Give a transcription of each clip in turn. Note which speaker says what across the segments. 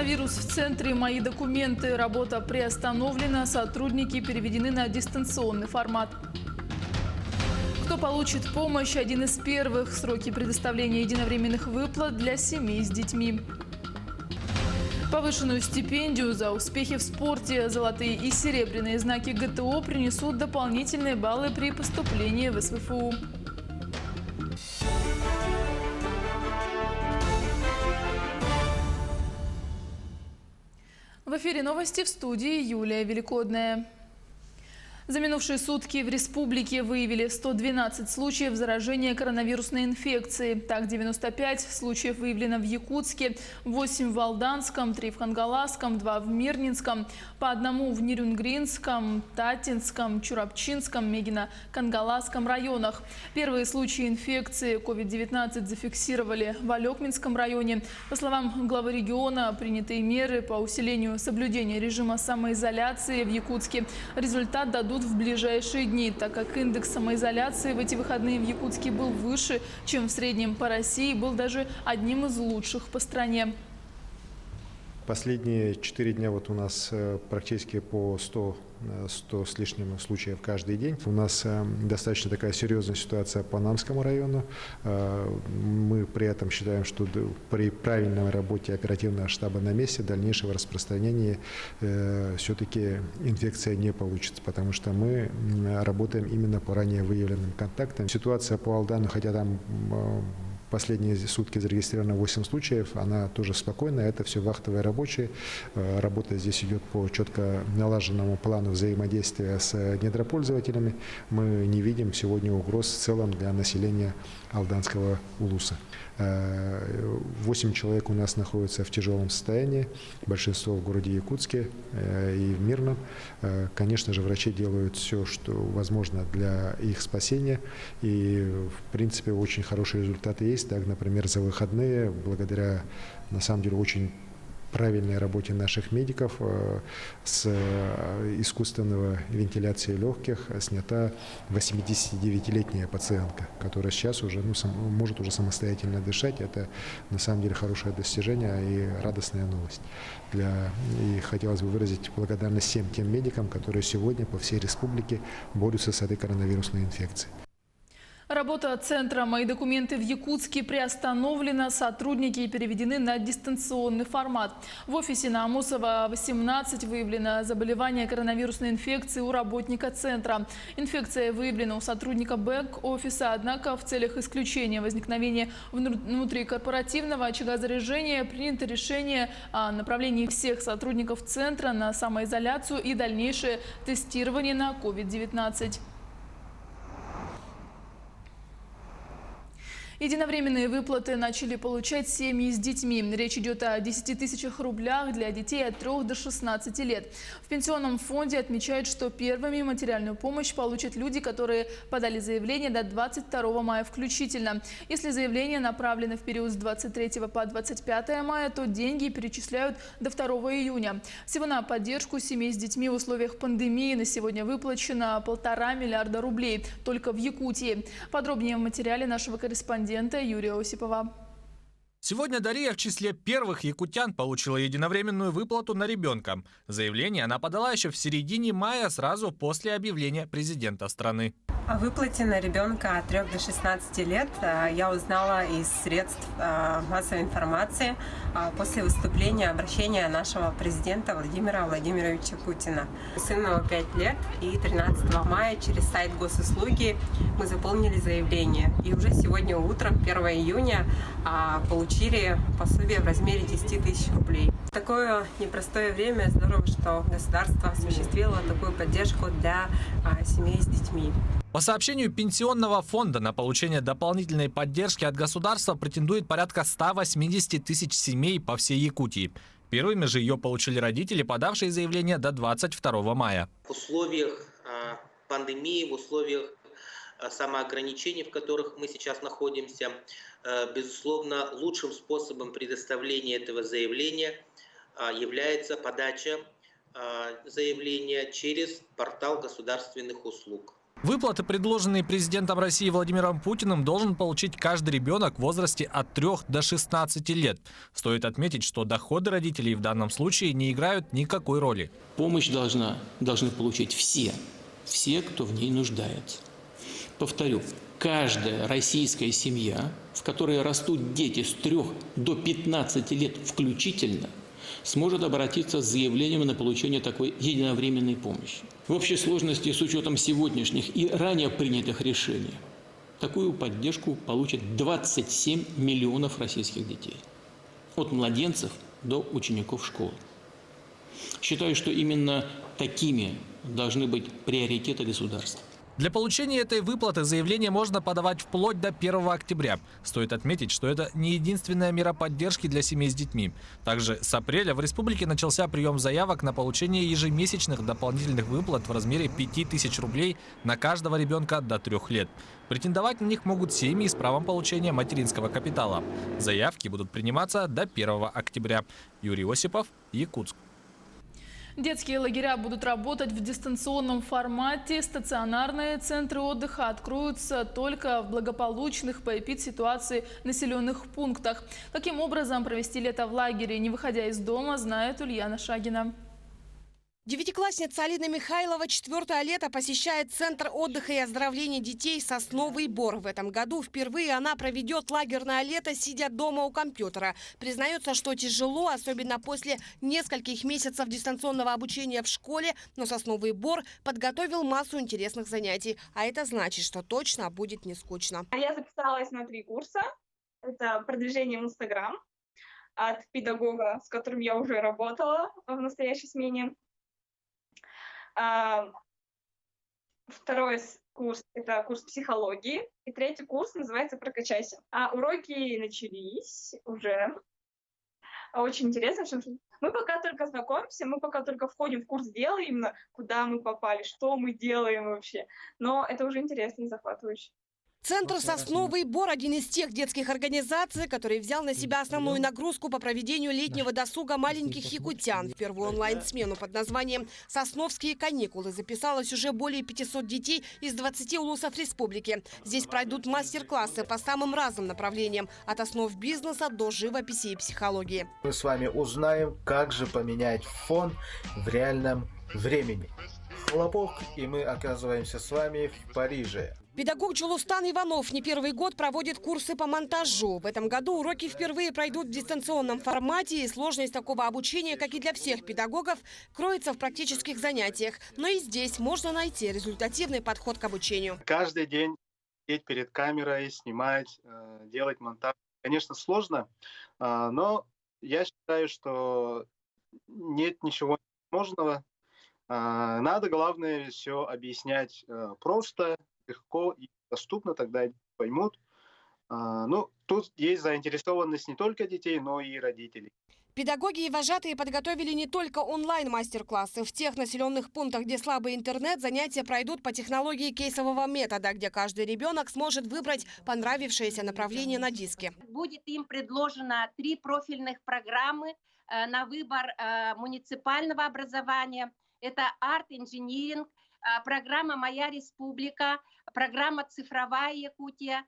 Speaker 1: Коронавирус в центре «Мои документы». Работа приостановлена, сотрудники переведены на дистанционный формат. Кто получит помощь? Один из первых. Сроки предоставления единовременных выплат для семей с детьми. Повышенную стипендию за успехи в спорте, золотые и серебряные знаки ГТО принесут дополнительные баллы при поступлении в СВФУ. В эфире новости, в студии Юлия Великодная. За минувшие сутки в республике выявили 112 случаев заражения коронавирусной инфекцией. Так, 95 случаев выявлено в Якутске, 8 в Алданском, 3 в Хангаласском, 2 в Мирнинском, по одному в Нерюнгринском, Татинском, Чурапчинском, Мегино-Кангаласском районах. Первые случаи инфекции COVID-19 зафиксировали в Алекминском районе. По словам главы региона, принятые меры по усилению соблюдения режима самоизоляции в Якутске результат дадут в ближайшие дни, так как индекс самоизоляции в эти выходные в Якутске был выше, чем в среднем по России, был даже одним из лучших по стране.
Speaker 2: Последние 4 дня у нас практически по 100 с лишним случаев каждый день. У нас достаточно такая серьезная ситуация по Намскому району. Мы при этом считаем, что при правильной работе оперативного штаба на месте дальнейшего распространения все-таки инфекция не получится, потому что мы работаем именно по ранее выявленным контактам. Ситуация по Алдану, хотя там последние сутки зарегистрировано 8 случаев, она тоже спокойная, это все вахтовые рабочие. Работа здесь идет по четко налаженному плану взаимодействия с недропользователями. Мы не видим сегодня угроз в целом для населения Алданского улуса. 8 человек у нас находятся в тяжелом состоянии, большинство в городе Якутске и в Мирном. Конечно же, врачи делают все, что возможно для их спасения, и в принципе очень хорошие результаты есть. Так, например, за выходные, благодаря на самом деле очень правильной работе наших медиков, с искусственного вентиляции легких снята 89-летняя пациентка, которая сейчас уже может уже самостоятельно дышать. Это на самом деле хорошее достижение и радостная новость. И хотелось бы выразить благодарность всем тем медикам, которые сегодня по всей республике борются с этой коронавирусной инфекцией.
Speaker 1: Работа центра «Мои документы» в Якутске приостановлена, сотрудники переведены на дистанционный формат. В офисе на Амосова 18 выявлено заболевание коронавирусной инфекцией у работника центра. Инфекция выявлена у сотрудника бэк-офиса, однако в целях исключения возникновения внутрикорпоративного очага заражения принято решение о направлении всех сотрудников центра на самоизоляцию и дальнейшее тестирование на COVID-19. Единовременные выплаты начали получать семьи с детьми. Речь идет о 10 тысячах рублях для детей от 3 до 16 лет. В пенсионном фонде отмечают, что первыми материальную помощь получат люди, которые подали заявление до 22 мая включительно. Если заявление направлено в период с 23 по 25 мая, то деньги перечисляют до 2 июня. Всего на поддержку семей с детьми в условиях пандемии на сегодня выплачено 1,5 миллиарда рублей только в Якутии. Подробнее в материале нашего корреспондента Юрия Осипова.
Speaker 3: Сегодня Дарья в числе первых якутян получила единовременную выплату на ребенка. Заявление она подала еще в середине мая, сразу после объявления президента страны.
Speaker 4: О выплате на ребенка от 3 до 16 лет я узнала из средств массовой информации после выступления, обращения нашего президента Владимира Владимировича Путина. Сыну 5 лет, и 13 мая через сайт госуслуги мы заполнили заявление. И уже сегодня утром, 1 июня, получили пособие в размере 10 тысяч рублей. В такое непростое время здорово, что государство осуществило такую поддержку для семей с детьми.
Speaker 3: По сообщению Пенсионного фонда, на получение дополнительной поддержки от государства претендует порядка 180 тысяч семей по всей Якутии. Первыми же ее получили родители, подавшие заявление до 22 мая.
Speaker 5: В условиях пандемии, в условиях самоограничений, в которых мы сейчас находимся, безусловно, лучшим способом предоставления этого заявления является подача заявления через портал государственных услуг.
Speaker 3: Выплаты, предложенные президентом России Владимиром Путиным, должен получить каждый ребенок в возрасте от 3 до 16 лет. Стоит отметить, что доходы родителей в данном случае не играют никакой роли.
Speaker 6: Помощь должны получить все, кто в ней нуждается. Повторю, каждая российская семья, в которой растут дети с 3 до 15 лет включительно, сможет обратиться с заявлением на получение такой единовременной помощи. В общей сложности, с учетом сегодняшних и ранее принятых решений, такую поддержку получат 27 миллионов российских детей. От младенцев до учеников школ. Считаю, что именно такими должны быть приоритеты государства.
Speaker 3: Для получения этой выплаты заявление можно подавать вплоть до 1 октября. Стоит отметить, что это не единственная мера поддержки для семей с детьми. Также с апреля в республике начался прием заявок на получение ежемесячных дополнительных выплат в размере 5000 рублей на каждого ребенка до 3 лет. Претендовать на них могут семьи с правом получения материнского капитала. Заявки будут приниматься до 1 октября. Юрий Осипов, Якутск.
Speaker 1: Детские лагеря будут работать в дистанционном формате. Стационарные центры отдыха откроются только в благополучных по эпидситуации населенных пунктах. Каким образом провести лето в лагере, не выходя из дома, знает Ульяна Шагина.
Speaker 7: Девятиклассница Алина Михайлова 4-е лето посещает Центр отдыха и оздоровления детей «Сосновый Бор». В этом году впервые она проведет лагерное лето, сидя дома у компьютера. Признается, что тяжело, особенно после нескольких месяцев дистанционного обучения в школе, но «Сосновый Бор» подготовил массу интересных занятий. А это значит, что точно будет не скучно.
Speaker 8: Я записалась на 3 курса. Это продвижение в Инстаграм от педагога, с которым я уже работала в настоящей смене. Второй курс – это курс психологии. И 3-й курс называется «Прокачайся». Уроки начались уже. Очень интересно, что мы пока только знакомимся, мы пока только входим в курс дела, именно куда мы попали, что мы делаем вообще. Но это уже интересно и захватывающе.
Speaker 7: Центр «Сосновый Бор» – один из тех детских организаций, который взял на себя основную нагрузку по проведению летнего досуга маленьких якутян. В первую онлайн-смену под названием «Сосновские каникулы» записалось уже более 500 детей из 20 улусов республики. Здесь пройдут мастер-классы по самым разным направлениям – от основ бизнеса до живописи и психологии.
Speaker 9: Мы с вами узнаем, как же поменять фон в реальном времени. Хлопок, и мы оказываемся с вами в Париже.
Speaker 7: Педагог Джулустан Иванов не первый год проводит курсы по монтажу. В этом году уроки впервые пройдут в дистанционном формате, и сложность такого обучения, как и для всех педагогов, кроется в практических занятиях. Но и здесь можно найти результативный подход к обучению.
Speaker 10: Каждый день сидеть перед камерой, снимать, делать монтаж. Конечно, сложно, но я считаю, что нет ничего невозможного. Надо, главное, все объяснять просто, легко и доступно, тогда они поймут. Тут есть заинтересованность не только детей, но и родителей.
Speaker 7: Педагоги и вожатые подготовили не только онлайн-мастер-классы. В тех населенных пунктах, где слабый интернет, занятия пройдут по технологии кейсового метода, где каждый ребенок сможет выбрать понравившееся направление на диске.
Speaker 11: Будет им предложено 3 профильных программы на выбор муниципального образования. Это арт-инжиниринг, программа «Моя республика», программа «Цифровая Якутия».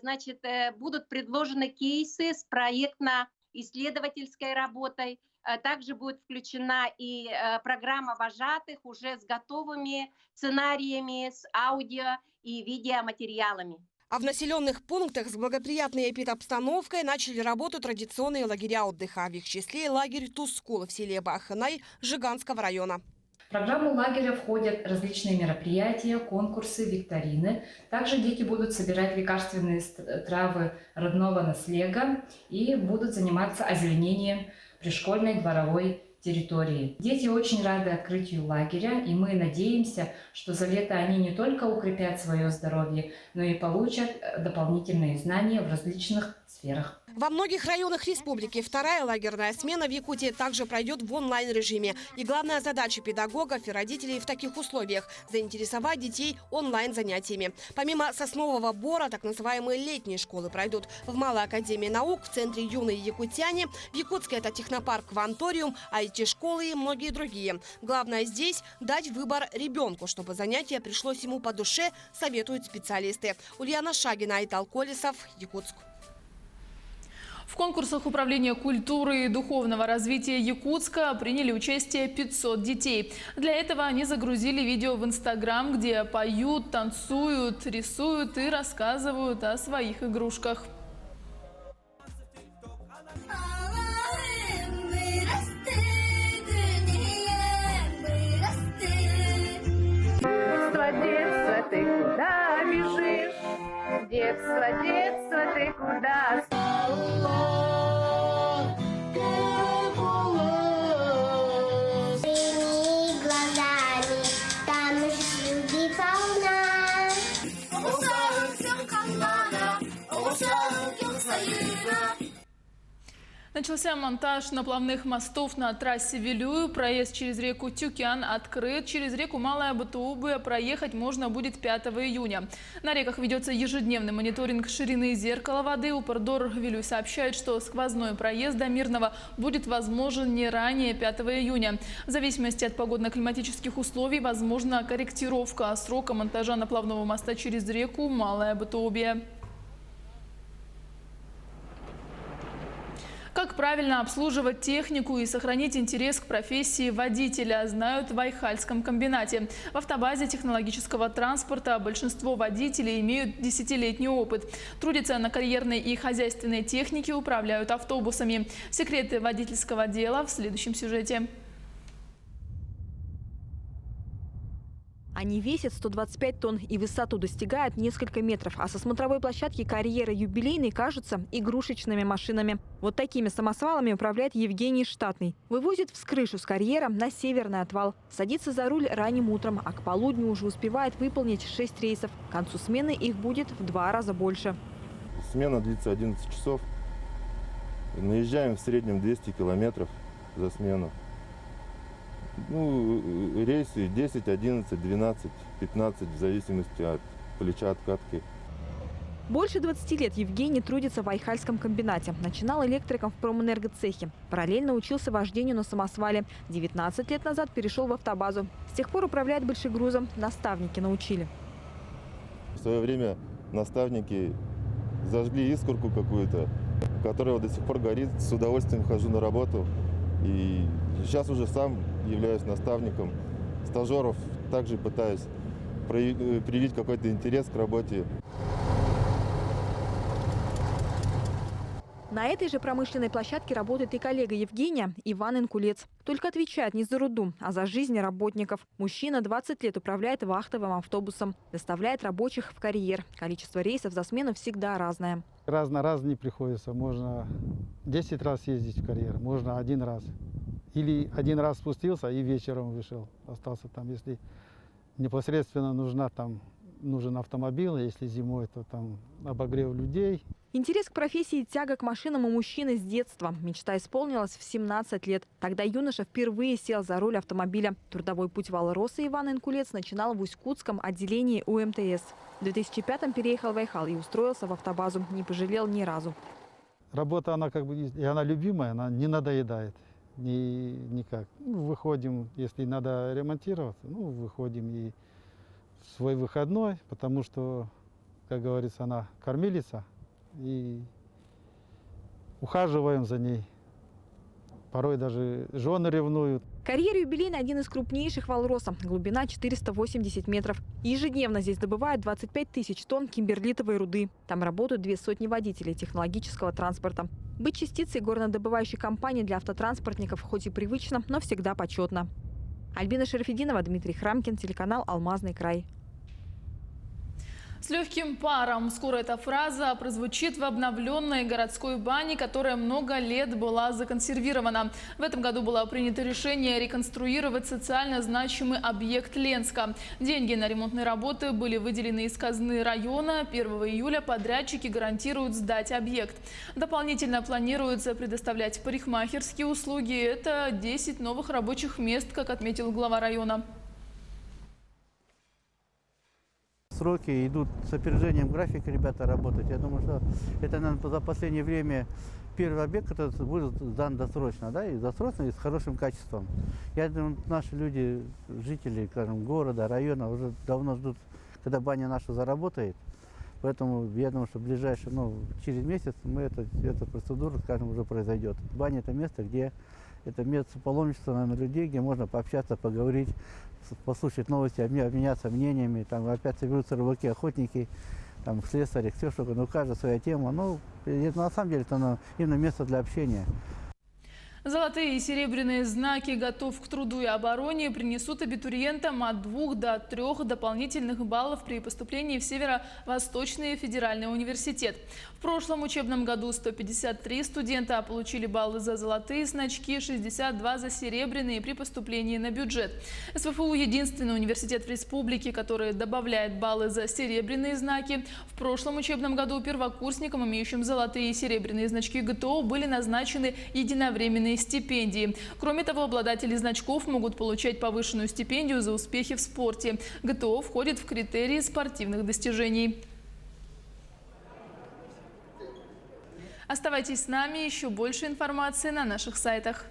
Speaker 11: Значит, будут предложены кейсы с проектно-исследовательской работой. Также будет включена и программа вожатых уже с готовыми сценариями, с аудио и видеоматериалами.
Speaker 7: А в населенных пунктах с благоприятной эпидобстановкой начали работу традиционные лагеря отдыха. В их числе лагерь Тускул в селе Баханай Жиганского района.
Speaker 12: В программу лагеря входят различные мероприятия, конкурсы, викторины. Также дети будут собирать лекарственные травы родного наследия и будут заниматься озеленением пришкольной дворовой территории. Дети очень рады открытию лагеря, и мы надеемся, что за лето они не только укрепят свое здоровье, но и получат дополнительные знания в различных сферах.
Speaker 7: Во многих районах республики вторая лагерная смена в Якутии также пройдет в онлайн-режиме. И главная задача педагогов и родителей в таких условиях – заинтересовать детей онлайн-занятиями. Помимо Соснового Бора, так называемые летние школы пройдут в Малой академии наук, в центре «Юные якутяне», в Якутске это технопарк «Кванториум», IT-школы и многие другие. Главное здесь – дать выбор ребенку, чтобы занятие пришлось ему по душе, советуют специалисты. Ульяна Шагина, Айтал Колесов, Якутск.
Speaker 1: В конкурсах управления культуры и духовного развития Якутска приняли участие 500 детей. Для этого они загрузили видео в Инстаграм, где поют, танцуют, рисуют и рассказывают о своих игрушках.
Speaker 13: Детство, ты куда бежишь? Детство, детство, ты куда?
Speaker 1: Начался монтаж наплавных мостов на трассе Вилюю. Проезд через реку Тюкян открыт. Через реку Малая Бутуубы проехать можно будет 5 июня. На реках ведется ежедневный мониторинг ширины зеркала воды. Упордор Вилюй сообщает, что сквозной проезд до Мирного будет возможен не ранее 5 июня. В зависимости от погодно-климатических условий возможна корректировка срока монтажа наплавного моста через реку Малая Бутуубе. Как правильно обслуживать технику и сохранить интерес к профессии водителя, знают в Айхальском комбинате. В автобазе технологического транспорта большинство водителей имеют 10-летний опыт. Трудятся на карьерной и хозяйственной технике, управляют автобусами. Секреты водительского дела в следующем сюжете.
Speaker 14: Они весят 125 тонн и высоту достигают несколько метров, а со смотровой площадки карьера юбилейной кажутся игрушечными машинами. Вот такими самосвалами управляет Евгений Штатный. Вывозит с крышу с карьера на северный отвал. Садится за руль ранним утром, а к полудню уже успевает выполнить 6 рейсов. К концу смены их будет в 2 раза больше.
Speaker 15: Смена длится 11 часов. Наезжаем в среднем 200 километров за смену. Рейсы 10, 11, 12, 15, в зависимости от плеча откатки.
Speaker 14: Больше 20 лет Евгений трудится в Айхальском комбинате. Начинал электриком в промэнергоцехе. Параллельно учился вождению на самосвале. 19 лет назад перешел в автобазу. С тех пор управляет большегрузом. Наставники научили.
Speaker 15: В свое время наставники зажгли искорку какую-то, которая до сих пор горит. С удовольствием хожу на работу. И сейчас уже сам являюсь наставником. Стажеров также пытаюсь привить какой-то интерес к работе.
Speaker 14: На этой же промышленной площадке работает и коллега Евгения Иван Инкулец. Только отвечает не за руду, а за жизнь работников. Мужчина 20 лет управляет вахтовым автобусом. Доставляет рабочих в карьер. Количество рейсов за смену всегда разное.
Speaker 16: Раз не приходится. Можно 10 раз ездить в карьер, можно 1 раз. Или 1 раз спустился и вечером вышел. Остался там, если непосредственно нужен автомобиль, если зимой, то там обогрев людей.
Speaker 14: Интерес к профессии и тяга к машинам у мужчины с детства. Мечта исполнилась в 17 лет. Тогда юноша впервые сел за руль автомобиля. Трудовой путь Валроса Иван Инкулец начинал в Усть-Кутском отделении УМТС. В 2005-м переехал в Айхал и устроился в автобазу. Не пожалел ни разу.
Speaker 16: Работа, она она любимая, она не надоедает. Никак. Выходим, если надо ремонтироваться, выходим и в свой выходной, потому что, как говорится, она кормилица, и ухаживаем за ней. Порой даже жены ревнуют.
Speaker 14: Карьер юбилейный – один из крупнейших Валроса. Глубина 480 метров. Ежедневно здесь добывают 25 тысяч тонн кимберлитовой руды. Там работают 200 водителей технологического транспорта. Быть частицей горнодобывающей компании для автотранспортников хоть и привычно, но всегда почетно. Альбина Шарафединова, Дмитрий Храмкин, телеканал «Алмазный край».
Speaker 1: С легким паром. Скоро эта фраза прозвучит в обновленной городской бане, которая много лет была законсервирована. В этом году было принято решение реконструировать социально значимый объект Ленска. Деньги на ремонтные работы были выделены из казны района. 1 июля подрядчики гарантируют сдать объект. Дополнительно планируется предоставлять парикмахерские услуги. Это 10 новых рабочих мест, как отметил глава района.
Speaker 17: Сроки идут с опережением графика, ребята работают. Я думаю, что это, наверное, за последнее время первый объект, который будет сдан досрочно, да, и досрочно, и с хорошим качеством. Я думаю, наши люди, жители, скажем, города, района уже давно ждут, когда баня наша заработает. Поэтому я думаю, что в ближайшее, через месяц эта процедура, скажем, уже произойдет. Баня – это место, где это место паломничества, наверное, людей, где можно пообщаться, поговорить, послушать новости, обменяться мнениями. Там опять соберутся рыбаки, охотники, там слесари, все что, каждая своя тема. Это, на самом деле это именно место для общения.
Speaker 1: Золотые и серебряные знаки «Готов к труду и обороне» принесут абитуриентам от 2 до 3 дополнительных баллов при поступлении в Северо-Восточный федеральный университет. В прошлом учебном году 153 студента получили баллы за золотые значки, 62 за серебряные при поступлении на бюджет. СВФУ – единственный университет в республике, который добавляет баллы за серебряные знаки. В прошлом учебном году первокурсникам, имеющим золотые и серебряные значки ГТО, были назначены единовременные стипендии. Кроме того, обладатели значков могут получать повышенную стипендию за успехи в спорте. ГТО входит в критерии спортивных достижений. Оставайтесь с нами, еще больше информации на наших сайтах.